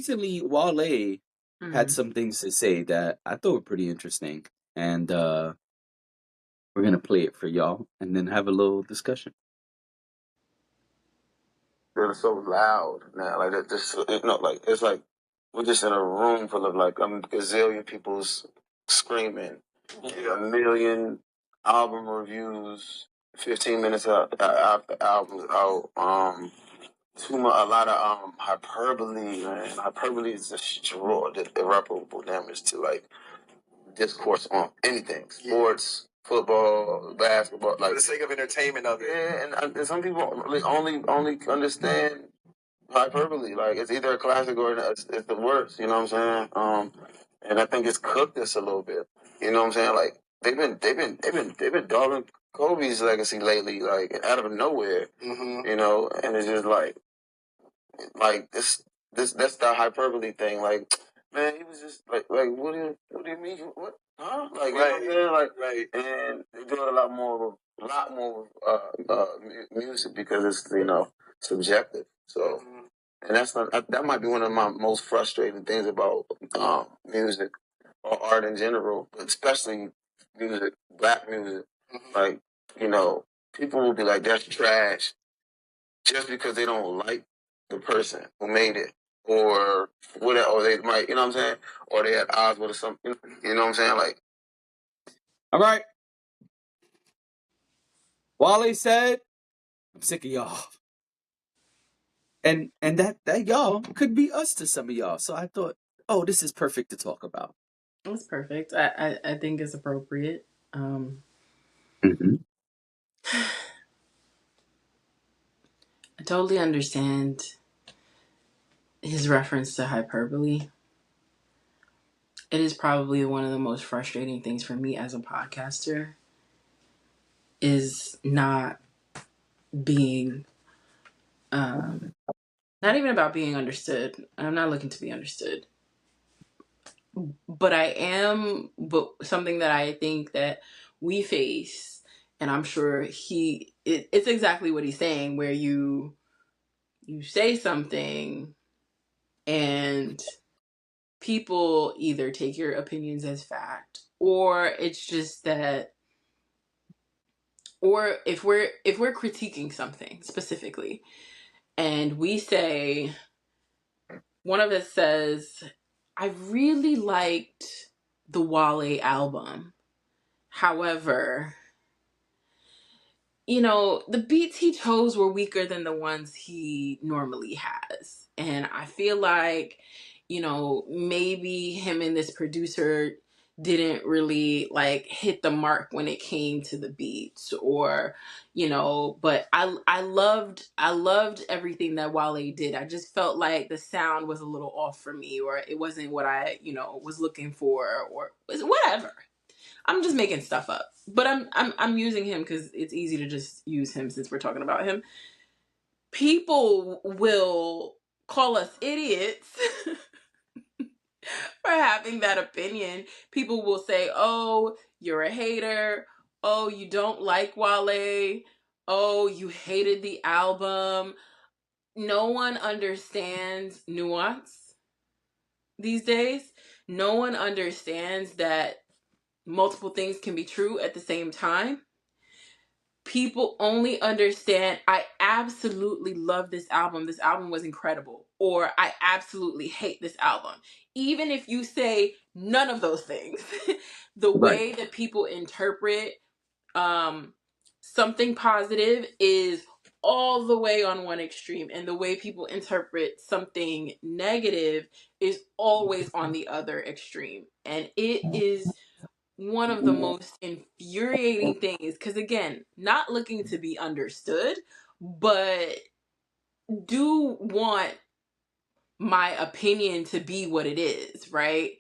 recently Wale had Mm. some things to say that I thought were pretty interesting, and we're gonna play it for y'all and then have a little discussion. They're so loud now. Like that, just like it's like we're just in a room full of like gazillion people's screaming, a million album reviews, 15 minutes after albums out. A lot of hyperbole, man. Hyperbole is the irreparable damage to like discourse on anything, sports, football, basketball, like for the sake of entertainment of it. Yeah, and some people really only understand hyperbole. Like it's either a classic or it's the worst. You know what I'm saying? And I think it's cooked us a little bit. You know what I'm saying? Like they've been dogging Kobe's legacy lately, like out of nowhere. Mm-hmm. You know, and it's just like this that's the hyperbole thing. Like, man, he was just like what do you mean? What? Huh? Like, you know what I'm saying? Like, right. And they do it a lot more music because it's subjective. So, and that might be one of my most frustrating things about music or art in general, but especially music, black music. Mm-hmm. Like, people will be like, "That's trash," just because they don't like the person who made it, or whatever, or they might, you know what I'm saying, or they had odds with something, you know what I'm saying, like. All right. Wale said, "I'm sick of y'all," and that y'all could be us to some of y'all. So I thought, oh, this is perfect to talk about. That's perfect. I think it's appropriate. Mm-hmm. I totally understand his reference to hyperbole. It is probably one of the most frustrating things for me as a podcaster is not being, not even about being understood. I'm not looking to be understood. But but something that I think that we face, and I'm sure it's exactly what he's saying, where you say something and people either take your opinions as fact, or it's just that, or if we're critiquing something specifically and we say, one of us says, I really liked the Wale album, however, the beats he chose were weaker than the ones he normally has. And I feel like, maybe him and this producer didn't really like hit the mark when it came to the beats, or, but I loved everything that Wale did. I just felt like the sound was a little off for me, or it wasn't what I, was looking for, or whatever. I'm just making stuff up, but I'm using him because it's easy to just use him since we're talking about him. People will call us idiots for having that opinion. People will say, "Oh, you're a hater. Oh, you don't like Wale. Oh, you hated the album." No one understands nuance these days. No one understands that multiple things can be true at the same time. People only understand, I absolutely love this album. This album was incredible. Or I absolutely hate this album. Even if you say none of those things, the Right. way that people interpret something positive is all the way on one extreme. And the way people interpret something negative is always on the other extreme. And it is one of the most infuriating things, because again, not looking to be understood, but do want my opinion to be what it is, right?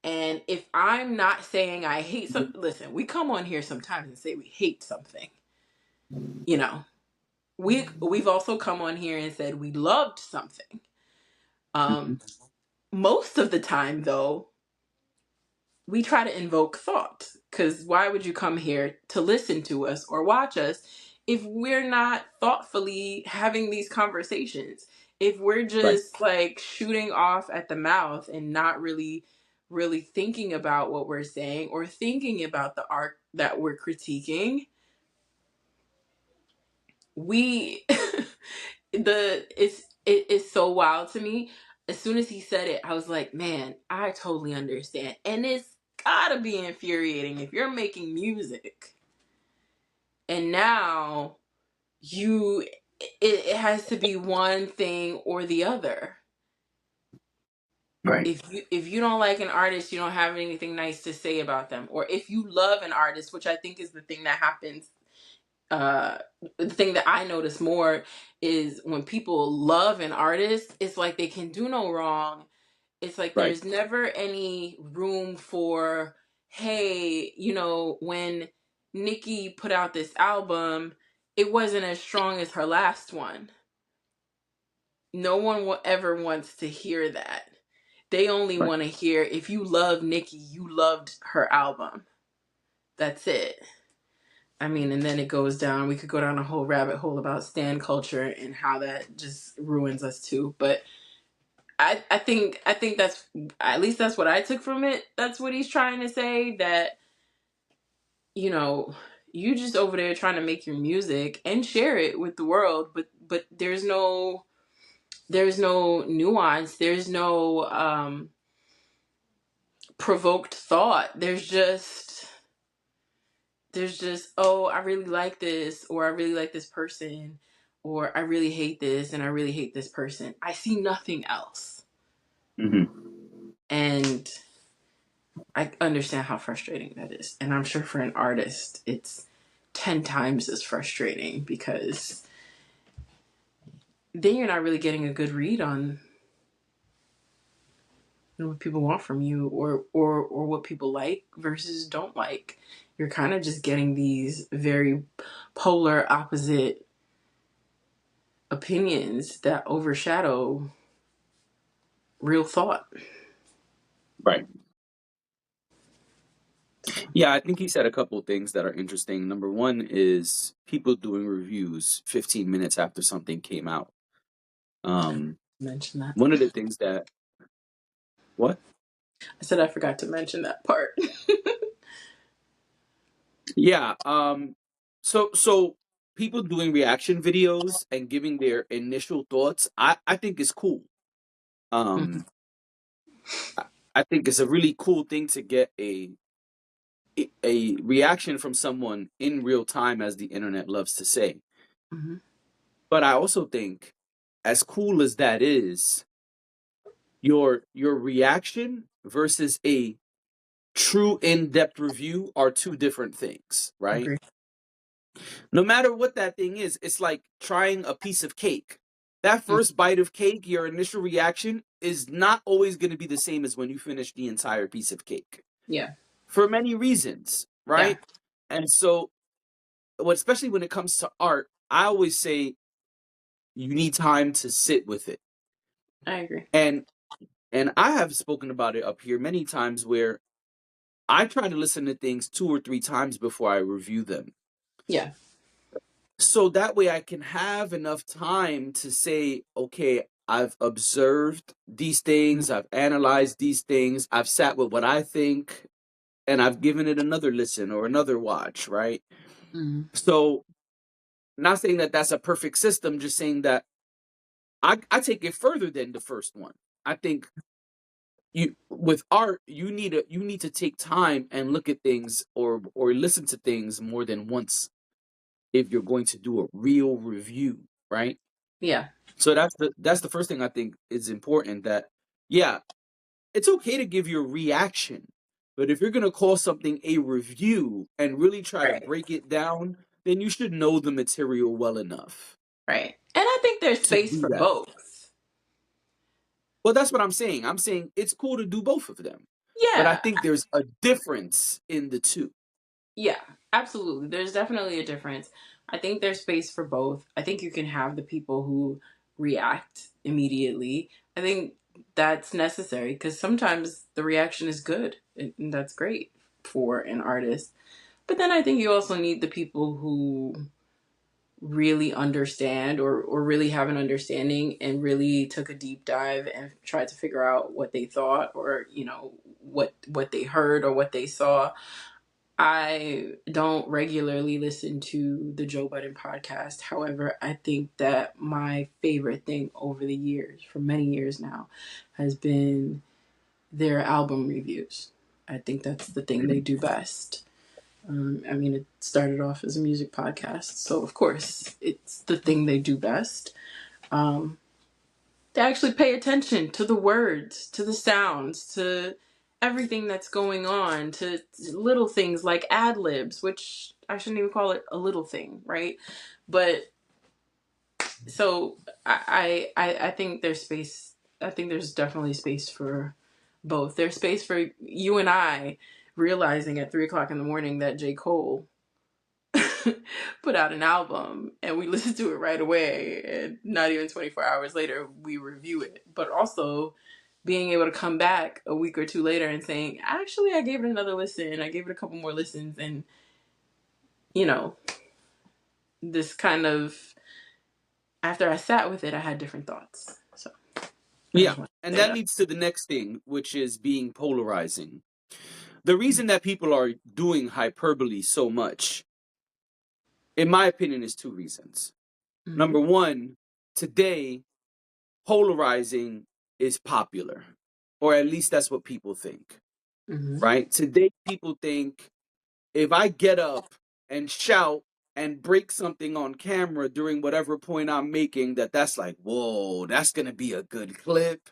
And if I'm not saying I hate listen, we come on here sometimes and say we hate something. We've also come on here and said we loved something. Most of the time though, we try to invoke thought, because why would you come here to listen to us or watch us if we're not thoughtfully having these conversations? If we're Right. just like shooting off at the mouth and not really thinking about what we're saying or thinking about the art that we're critiquing, we it's so wild to me. As soon as he said it, I was like, man, I totally understand. And it's gotta be infuriating if you're making music and now you it has to be one thing or the other. Right. If you don't like an artist, you don't have anything nice to say about them. Or if you love an artist, which I think is the thing that happens, uh the thing that I notice more is when people love an artist, it's like they can do no wrong. It's like Right. there's never any room for, hey, when Nicki put out this album, it wasn't as strong as her last one. No one will ever wants to hear that. They only Right. want to hear, if you love Nicki, you loved her album. That's it. I mean, and then it goes down. We could go down a whole rabbit hole about stan culture and how that just ruins us too. But I think that's, at least that's what I took from it. That's what he's trying to say. That you know you just over there trying to make your music and share it with the world, but there's no nuance. There's no provoked thought. There's just, oh, I really like this, or I really like this person, or I really hate this and I really hate this person. I see nothing else. Mm-hmm. And I understand how frustrating that is. And I'm sure for an artist it's 10 times as frustrating, because then you're not really getting a good read on what people want from you, or what people like versus don't like. You're kind of just getting these very polar opposite opinions that overshadow real thought. Right. Yeah, I think he said a couple of things that are interesting. Number one is people doing reviews 15 minutes after something came out. Um, Mention that. One of the things that what? I said I forgot to mention that part. Yeah. So people doing reaction videos and giving their initial thoughts, I think is cool. Mhm. Um, I I think it's a really cool thing to get a reaction from someone in real time, as the internet loves to say. Mhm. But I also think, as cool as that is, your reaction versus a true in-depth review are two different things, right? Agree. No matter what that thing is, it's like trying a piece of cake. That Mhm. first bite of cake, your initial reaction is not always going to be the same as when you finish the entire piece of cake, Yeah. for many reasons, Yeah. right? And so, especially when it comes to art, I always say you need time to sit with it. I agree. And I have spoken about it up here many times, where I try to listen to things 2 or 3 times before I review them. Yeah. So that way I can have enough time to say, okay, I've observed these Mhm. things, I've analyzed these things, I've sat with what I think, and I've given it another listen or another watch, right? Mhm. So, not saying that that's a perfect system, just saying that I take it further than the first one. I think you with art, you need to take time and look at things, or listen to things more than once if you're going to do a real review, right? Yeah. So that's the first thing I think is important. That, yeah, it's okay to give your reaction, but if you're gonna call something a review and really try to Right. break it down, then you should know the material well enough Right. And I think there's to space do for that. both. Well, that's what I'm saying. I'm saying it's cool to do both of them, but I Yeah. think there's a difference in the two. Yeah, absolutely. There's definitely a difference. I think there's space for both. I think you can have the people who react immediately. I think that's necessary because sometimes the reaction is good, and that's great for an artist. But then I think you also need the people who really understand or really have an understanding and really took a deep dive and tried to figure out what they thought, or what they heard or what they saw. I don't regularly listen to the Joe Budden podcast. However, I think that my favorite thing over the years, for many years now, has been their album reviews. I think that's the thing they do best. I mean, it started off as a music podcast, so of course it's the thing they do best. Um, they actually pay attention to the words, to the sounds, to everything that's going on, to little things like ad libs, which I shouldn't even call it a little thing, right? But so I think there's space. I think there's definitely space for both. There's space for you and I realizing at 3 o'clock in the morning that J. Cole put out an album and we listen to it right away, and not even 24 hours later we review it. But also being able to come back a week or two later and saying, actually, I gave it another listen, I gave it a couple more listens, and this kind of, after I sat with it, I had different thoughts. So Yeah, and that leads to the next thing, which is being polarizing. The reason that people are doing hyperbole so much, in my opinion, is two reasons. Mm-hmm. Number one, today, polarizing is popular, or at least that's what people think, right? Today, people think if I get up and shout and break something on camera during whatever point I'm making, that's like, whoa, that's going to be a good clip.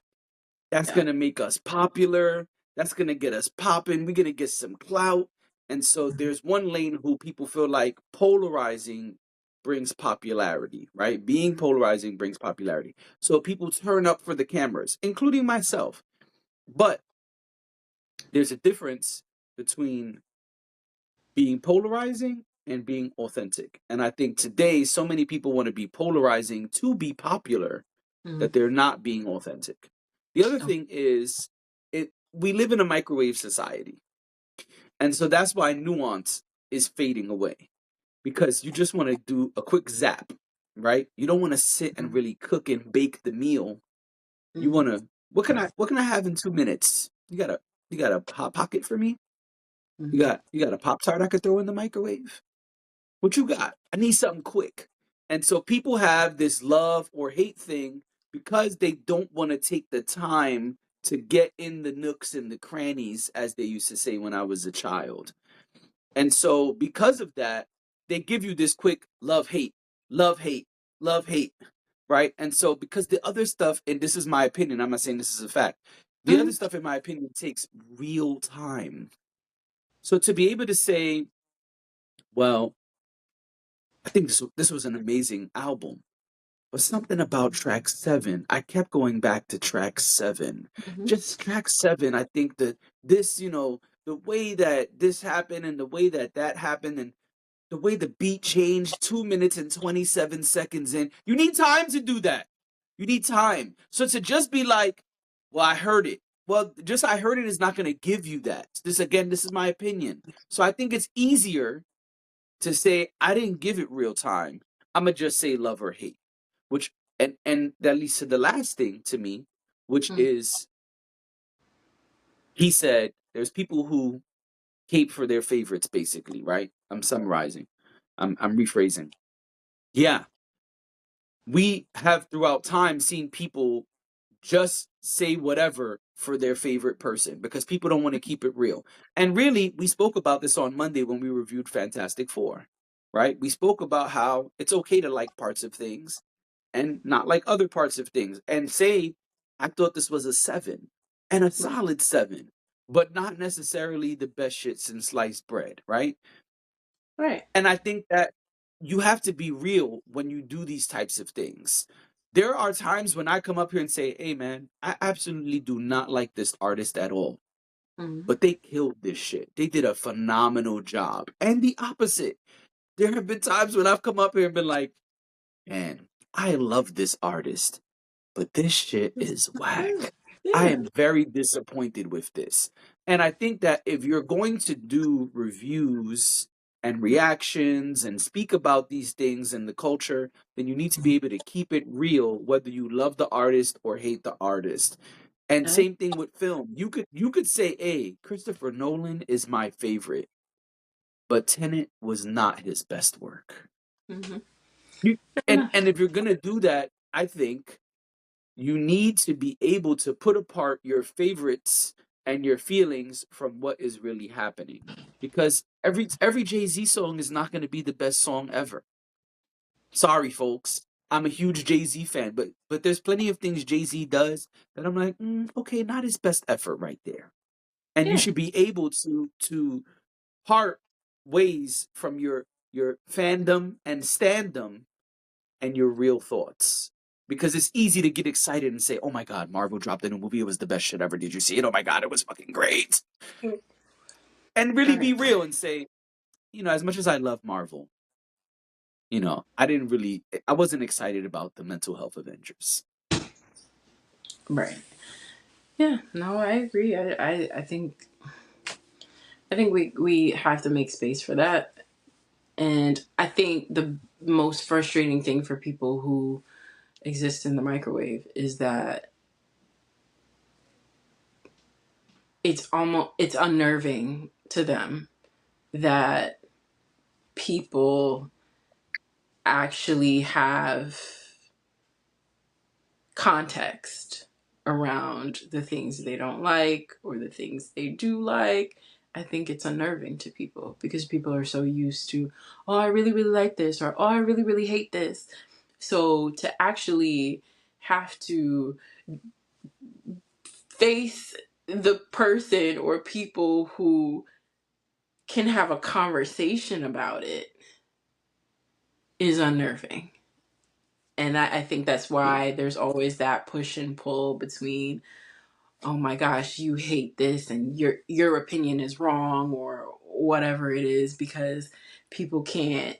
That's going to make us popular. That's going to get us popping. We're going to get some clout. And so there's one lane who people feel like polarizing brings popularity, right? Being polarizing brings popularity. So people turn up for the cameras, including myself. But there's a difference between being polarizing and being authentic. And I think today so many people want to be polarizing to be popular that they're not being authentic. The other thing is we live in a microwave society. And so that's why nuance is fading away, because you just want to do a quick zap, right? You don't want to sit and really cook and bake the meal. You want to, what can I have in 2 minutes? You got a hot pocket for me? You got a Pop-Tart I could throw in the microwave? What you got? I need something quick. And so people have this love or hate thing because they don't want to take the time to get in the nooks and the crannies, as they used to say when I was a child. And so because of that, they give you this quick love, hate, love, hate, love, hate, right? And so because the other stuff, and this is my opinion, I'm not saying this is a fact, the other stuff, in my opinion, takes real time. So to be able to say, well, I think this was an amazing album, but something about track 7, I kept going back to track 7. Just track 7, I think that this, the way that this happened and the way that that happened and the way the beat changed 2 minutes and 27 seconds in, you need time to do that. You need time. So to just be like, well, I heard it. Well, just I heard it is not going to give you that. This is my opinion. So I think it's easier to say I didn't give it real time. I'm gonna just say love or hate, which and that leads to the last thing to me, which is he said there's people who hate for their favorites, basically, right? I'm summarizing. I'm rephrasing. Yeah, we have throughout time seen people just say whatever for their favorite person because people don't want to keep it real. And really, we spoke about this on Monday when we reviewed Fantastic Four, right? We spoke about how it's okay to like parts of things and not like other parts of things and say, I thought this was a 7 and a solid 7, but not necessarily the best shit since sliced bread, right? Right. And I think that you have to be real when you do these types of things. There are times when I come up here and say, hey, man, I absolutely do not like this artist at all. But they killed this shit. They did a phenomenal job. And the opposite. There have been times when I've come up here and been like, man, I love this artist, but this shit is whack. Yeah. I am very disappointed with this. And I think that if you're going to do reviews and reactions and speak about these things in the culture, then you need to be able to keep it real, whether you love the artist or hate the artist. And same thing with film. You could say, hey, Christopher Nolan is my favorite, but Tenet was not his best work. Mm-hmm. You, and if you're gonna do that, I think you need to be able to put apart your favorites and your feelings from what is really happening. Because every Jay-Z song is not gonna be the best song ever. Sorry, folks. I'm a huge Jay-Z fan, but there's plenty of things Jay-Z does that I'm like, okay, not his best effort right there. And you Yeah. should be able to part ways from your fandom and standom and your real thoughts. Because it's easy to get excited and say, oh my God, Marvel dropped a new movie. It was the best shit ever. Did you see it? Oh my God, it was fucking great. And really be Right. real and say, as much as I love Marvel, I wasn't excited about the mental health Avengers. Right. Yeah. No, I agree. I think we have to make space for that. And I think the most frustrating thing for people who exist in the microwave is that it's unnerving to them that people actually have context around the things they don't like or the things they do like. I think it's unnerving to people because people are so used to, oh, I really, really like this, or oh, I really, really hate this. So to actually have to face the person or people who can have a conversation about it is unnerving. And I think that's Yeah. why there's always that push and pull between, oh my gosh, you hate this and your opinion is wrong or whatever it is, because people can't,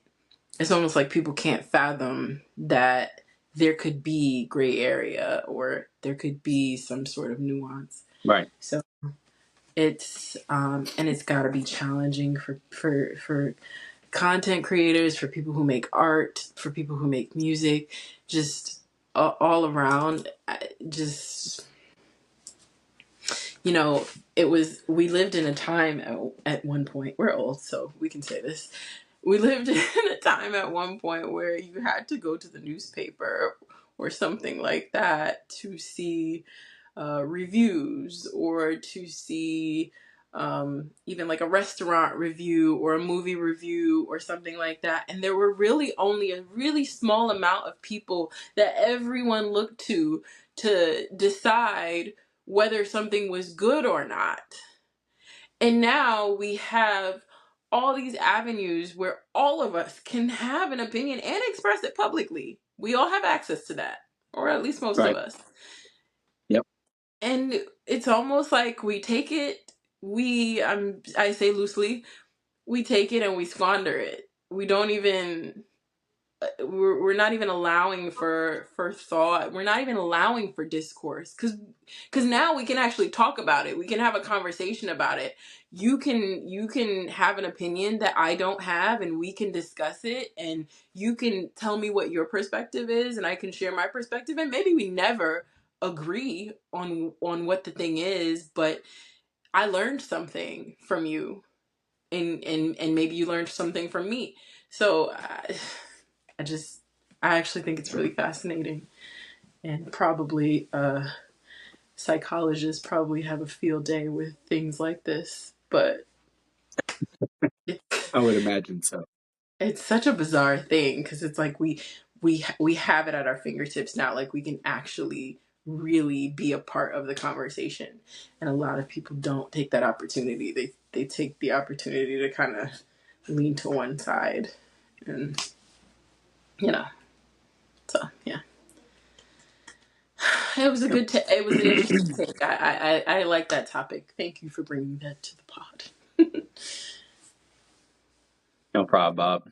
it's almost like people can't fathom that there could be gray area or there could be some sort of nuance. Right. So it's and it's got to be challenging for content creators, for people who make art, for people who make music, just all around. Just, you know, we lived in a time at one point, we're old, so we can say this. We lived in a time at one point where you had to go to the newspaper or something like that to see reviews or to see even like a restaurant review or a movie review or something like that. And there were really only a really small amount of people that everyone looked to decide whether something was good or not. And now we have all these avenues where all of us can have an opinion and express it publicly. We all have access to that, or at least most of Right. us. Yep. And it's almost like we take it, I say loosely, we take it and we squander it. We don't even we're not even allowing for thought. We're not even allowing for discourse because now we can actually talk about it. We can have a conversation about it. You can have an opinion that I don't have, and we can discuss it, and you can tell me what your perspective is, and I can share my perspective, and maybe we never agree on what the thing is, but I learned something from you, and maybe you learned something from me. So I just, I actually think it's really fascinating, and probably psychologists probably have a field day with things like this. But I would imagine so. it's such a bizarre thing because it's like we have it at our fingertips now. Like we can actually really be a part of the conversation, and a lot of people don't take that opportunity. They take the opportunity to kind of lean to one side, and you know. So yeah. It was a good. It was an interesting take. I like that topic. Thank you for bringing that to the pod. No problem, Bob.